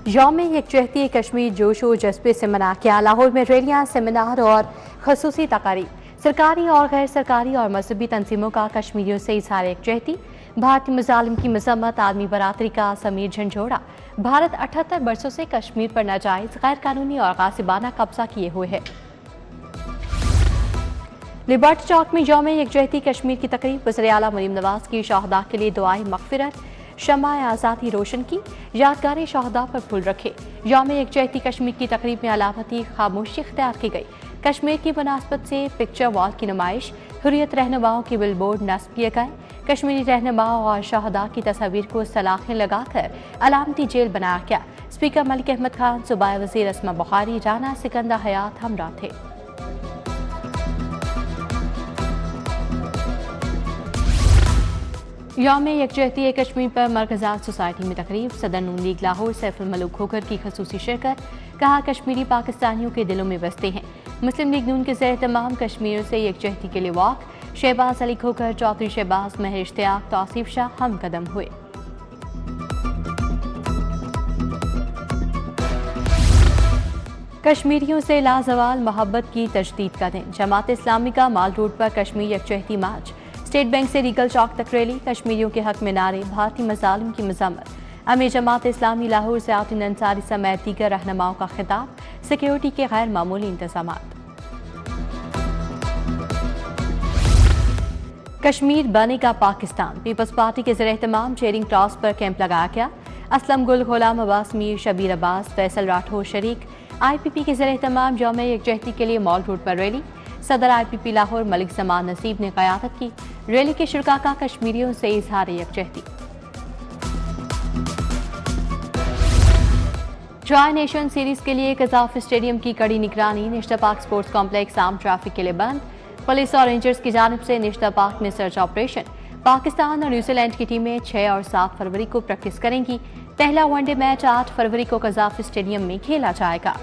यौम यकजहती कश्मीर जोश व जज्बे से मना किया। लाहौर में रैलियां, सेमिनार और खसूसी तकारीर। सरकारी और गैर सरकारी और मजहबी तंजीमों का कश्मीरियों से इजहार यकजहती। भारतीय मुजालिम की मजम्मत, आदमी बरादरी का समीर झंझोड़ा। भारत 78 बरसों से कश्मीर पर नाजायज, गैर कानूनी और गासिबाना कब्जा किए हुए है। लिबर्टी चौक में यौम यकजहती कश्मीर की तकरीब। वज़ीर-ए-आला मरीम नवाज की शहदा के लिए दुआए मगफिरत, शम्मा आज़ादी रोशन की, यादगार शहदा पर फूल रखे। यौम यकजहती कश्मीर की तकरीब में अलामती खामोशी इख्तियार की गई। कश्मीर की मुनासबत से पिक्चर वॉल की नुमाइश, हुर्रियत रहनुमाओं के बिलबोर्ड नस्ब किए गए। कश्मीरी रहनुमाओं और शहदा की तस्वीर को सलाखें लगाकर अलामती जेल बनाया गया। स्पीकर मलिक अहमद खान, सूबाई वज़ीर अस्मा बुखारी, राना सिकंदर हयात हमरा थे। यौम यकजहती कश्मीर पर मरकज़ात सोसाइटी में तकरीब। सदर नून लीग लाहौर सैफुल मलूक खोखर की खसूसी शिरकत। कहा, कश्मीरी पाकिस्तानियों के दिलों में बसते हैं। मुस्लिम लीग नून के ज़ेर तमाम कश्मीरियों से यकजहती के लिए वॉक। शहबाज अली खोखर, चौधरी शहबाज, महर इश्तियाक, तौसीफ शाह हम कदम हुए। कश्मीरियों से लाजवाल मोहब्बत की तजदीद का दिन। जमात इस्लामी का माल रोड पर कश्मीर यकजहती मार्च। स्टेट बैंक से रीगल चौक तक रैली। कश्मीरियों के हक में नारे, भारतीय मज़ालिम की मज़म्मत। अमीर जमात इस्लामी लाहौर ज़ियाउद्दीन अंसारी समेत दीगर रहनुमाओं का खिताब। सिक्योरिटी के गैर मामूली इंतजाम। कश्मीर बनेगा पाकिस्तान। पीपल्स पार्टी के ज़ेर-ए-एहतमाम चेयरिंग क्रॉस पर कैंप लगाया गया। असलम गुल, गुलाम अब्बास मीर, शबीर अब्बास, फैसल राठौर शरीक। IPP के ज़ेर-ए-एहतमाम यौम यकजहती के लिए मॉल रोड पर रैली। सदर IPP लाहौर मलिक जमान नसीब ने क़यादत की। रैली के शुरका का कश्मीरियों से इजहार यकजहती। ट्राई नेशन सीरीज के लिए कज़ाफ स्टेडियम की कड़ी निगरानी। निश्ता पार्क स्पोर्ट्स कॉम्प्लेक्स आम ट्रैफिक के लिए बंद। पुलिस और रेंजर्स की जानिब से निश्ता पार्क में सर्च ऑपरेशन। पाकिस्तान और न्यूजीलैंड की टीमें 6 और 7 फरवरी को प्रैक्टिस करेंगी। पहला वनडे मैच 8 फरवरी को कज़ाफ स्टेडियम में खेला जाएगा।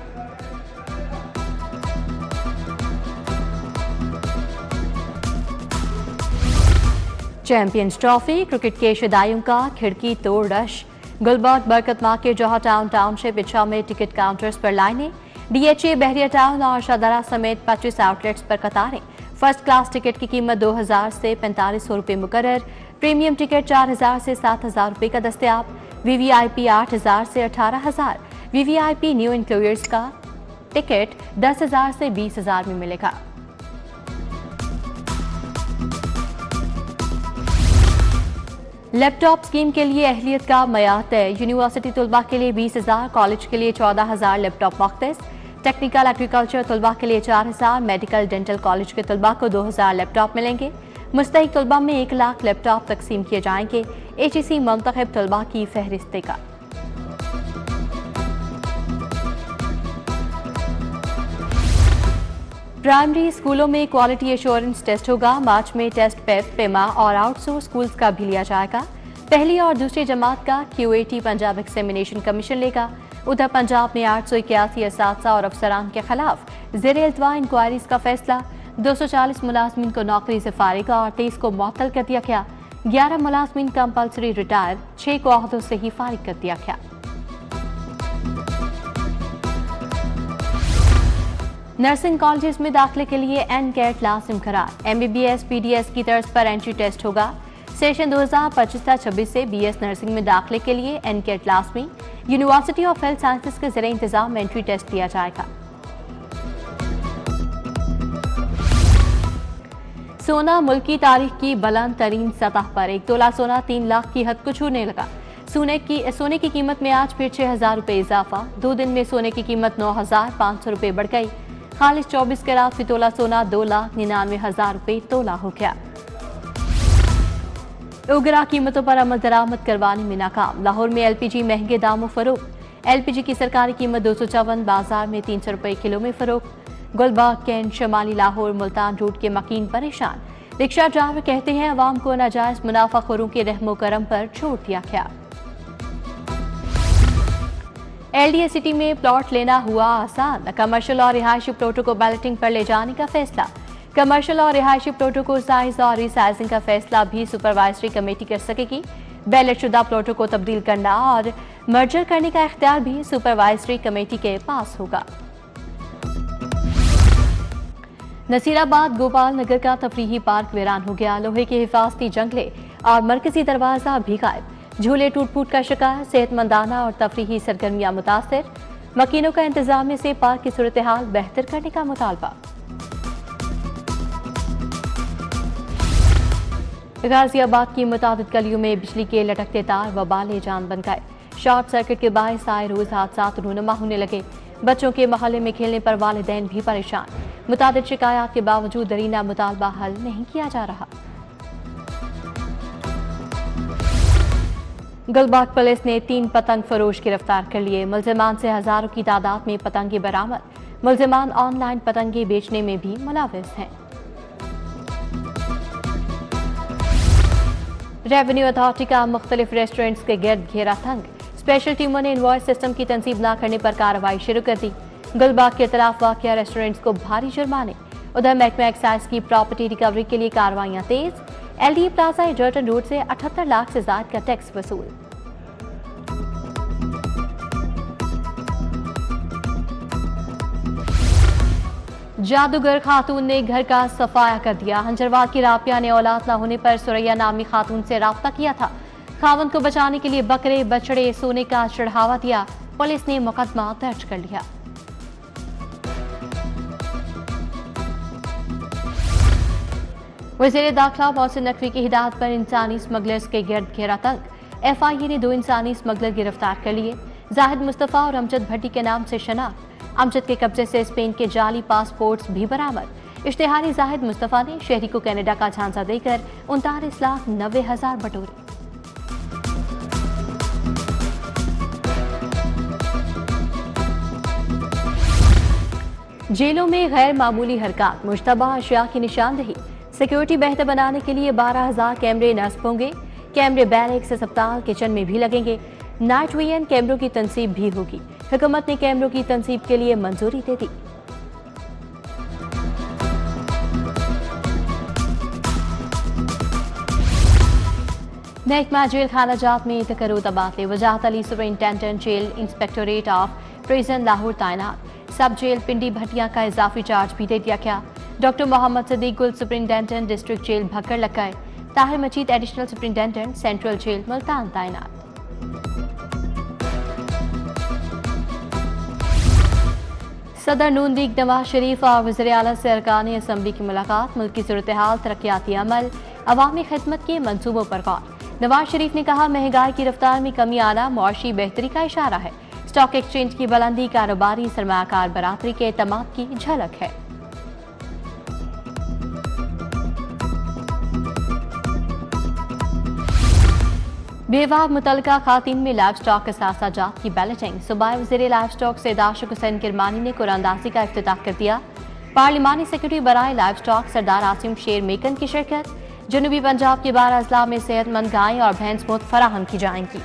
चैंपियंस ट्रॉफी क्रिकेट के शदाइयों का खिड़की तोड़ रश। गुलबर्ग, बरकत मार्केट, जौहर टाउन टाउनशिप, इच्छा में टिकट काउंटर्स पर लाइनें। DHA, बहरिया टाउन और शाहदरा समेत 25 आउटलेट्स पर कतारें। फर्स्ट क्लास टिकट की कीमत 2000 से 4500 रुपये मुकर्रर। प्रीमियम टिकट 4000 से 7000 रुपये का दस्तयाब। VVIP 8000 से 18000। VVIP न्यू इंक्लूयर्स का टिकट 10000 से 20000 में मिलेगा। लैपटॉप स्कीम के लिए अहलियत का मयार तय। यूनिवर्सिटी तलबा के लिए 20,000, कॉलेज के लिए 14,000 लैपटॉप मख्तस। टेक्निकल एग्रीकल्चर तलबा के लिए 4000, मेडिकल डेंटल कॉलेज के तलबा को 2000 लैपटॉप मिलेंगे। मुस्तहिक तलबा में 1 लाख लैपटॉप तकसीम किए जाएंगे। HEC मुंतखब तलबा की फहरिस्त देगा। प्राइमरी स्कूलों में क्वालिटी एश्योरेंस टेस्ट होगा। मार्च में टेस्ट पेप, पेमा और आउटसोर्स स्कूल्स का भी लिया जाएगा। पहली और दूसरी जमात का QAT पंजाब एग्जामिनेशन कमीशन लेगा। उधर पंजाब में 881 असातिज़ा और अफसरान के खिलाफ ज़ेर-ए-इल्तवा इंक्वायरीज का फैसला। 240 मुलाजमीन को नौकरी से फारिग और 23 को मुअत्तल कर दिया गया। 11 मुलाजमीन कंपल्सरी रिटायर, 6 को ओहदों से ही फारिग कर दिया गया। नर्सिंग कॉलेजेस में दाखिले के लिए NCAT लाजिम करार। MBBS PDS की तर्ज पर एंट्री टेस्ट होगा। सेशन 2025-26 से BS नर्सिंग में दाखिले के लिए NCAT लाजमी। यूनिवर्सिटी ऑफ हेल्थ साइंसेज के ज़रिए इंतजाम एंट्री टेस्ट दिया जाएगा। सोना मुल्क की तारीख की बुलंद तरीन सतह पर। 1 तोला सोना 3 लाख की हद को छूने लगा। सोने की कीमत में आज फिर 6000 रुपये इजाफा। 2 दिन में सोने की कीमत 9500 रुपये बढ़ गई। खालिश 24 कैरात फी तोला सोना 2,99,000 रुपये तोला हो गया। उगरा कीमतों पर अमल दरामद करवाने में नाकाम। लाहौर में LPG महंगे दामों फरोख्त। LPG की सरकारी कीमत 254, बाजार में 300 रुपये किलो में फरोख्त। गुलबर्ग, कैंट, शमाली लाहौर, मुल्तान रूट के मकीन परेशान। रिक्शा ड्राइवर कहते हैं अवाम को नाजायज मुनाफाखोरों के रहमो करम पर छोड़ दिया गया। LDA सिटी में प्लॉट लेना हुआ आसान। कमर्शियल और रिहायशी प्लॉटों को बैलेटिंग पर ले जाने का फैसला। कमर्शियल और रिहायशी प्लॉटों को साइज और रिसाइजिंग का फैसला भी सुपरवाइजरी कमेटी कर सकेगी। बैलेट शुदा प्लॉटों को तब्दील करना और मर्जर करने का इख्तियार भी सुपरवाइजरी कमेटी के पास होगा। नसीराबाद गोपाल नगर का तफरीही पार्क वीरान हो गया। लोहे के हिफाजती जंगले और मरकजी दरवाजा भी गायब। झूले टूट फूट का शिकार, सेहतमंदाना और तफरीही सरगर्मियां मुतासर। मकीनों का इंतजामिया से पार्क की सूरत हाल बेहतर करने का मुतालबा। गाजियाबाद की मुतादिद गलियों में बिजली के लटकते तार वबाल जान बन गए। शॉर्ट सर्किट के बायस आए रोज हादसा रूनुमा होने लगे। बच्चों के मोहल्ले में खेलने पर वालिदैन भी परेशान। मुतादिद शिकायत के बावजूद दरीना मुतालबा हल नहीं किया जा रहा। गुलबाग पुलिस ने 3 पतंग फरोश गिरफ्तार कर लिए। मुलजिमान से हजारों की तादाद में पतंगे बरामद। मुलजिमान ऑनलाइन पतंगे बेचने में भी मुलविस हैं। रेवेन्यू अथॉरिटी का मुख्तलिफ रेस्टोरेंट्स के गिर्द घेरा तंग। स्पेशल टीमों ने इनवॉइस सिस्टम की तनसीब न करने पर कार्रवाई शुरू कर दी। गुलबाग के खिलाफ वाक़िया रेस्टोरेंट्स को भारी जुर्माने। उधर महकमा एक्साइज की प्रॉपर्टी रिकवरी के लिए कार्रवाइयां तेज। LD प्लाजा एडर्टन रोड से 78 लाख से ज्यादा का टैक्स वसूल। जादूगर खातून ने घर का सफाया कर दिया। हंजरवाद की राबिया ने औलाद न होने पर सुरैया नामी खातून से राब्ता किया था। खावंद को बचाने के लिए बकरे बछड़े सोने का चढ़ावा दिया। पुलिस ने मुकदमा दर्ज कर लिया। वज़ीर दाखिला मोहसिन नकवी की हिदायत पर इंसानी स्मगलर्स के गिर्द घेरा तंग। FIA ने 2 इंसानी स्मगलर गिरफ्तार कर लिए। जाहिद मुस्तफ़ा और अमजद भट्टी के नाम से शनाख्त। अमजद के कब्जे से स्पेन के जाली पासपोर्ट्स भी बरामद। इश्तिहारी जाहिद मुस्तफ़ा ने शहरी को कनाडा का झांसा देकर 39,90,000 बटोरे। जेलों में गैर मामूली हरकत, मुश्तबा अशिया की निशानदेही। सिक्योरिटी बेहतर बनाने के लिए 12,000 कैमरे नस्ब होंगे। कैमरे बैरक्स, अस्पताल, किचन में भी लगेंगे। नाइट विजन कैमरों की तनसीब भी होगी। हुकूमत ने कैमरों की तनसीब के लिए मंजूरी दे दी। महकमा जेल खाना जात में तकर्रो तबादले। Wajahat Ali superintendent jail inspectorate of prison Lahore तैनात। सब जेल पिंडी भटिया का इजाफी चार्ज भी दे दिया गया। डॉक्टर मोहम्मद सदीक गुल सुपरिंटेंडेंट डिस्ट्रिक्ट जेल भक्कर लगाए। Tahir Majeed additional superintendent central jail Multan तैनात। सदर नून लीग नवाज शरीफ और वज़ीर आला से अरकान असम्बली की मुलाकात। मुल्क की सूरत हाल, तरक्याती अमल, अवामी खिदमत के मंसूबों पर गौर। नवाज शरीफ ने कहा, महंगाई की रफ्तार में कमी आना मुआशी बेहतरी का इशारा है। स्टॉक एक्सचेंज की बुलंदी कारोबारी सरमायाकार बरादरी के एतमाद की झलक है। बेवा मुतलका खातिन में लाइव स्टॉक असासा जात की बैलेटिंग। सूबाई वज़ीर लाइव स्टॉक सैयद आशिक हुसैन किरमानी ने कुरानदाजी का इफ्तिताह कर दिया। पार्लिमानी सेक्रेटरी बराए लाइव स्टॉक सरदार आसिम शेर मेकन की शिरकत। जनूबी पंजाब के 12 अजला में सेहतमंद गायें और भैंस मुफ्त फराहम की जाएंगी।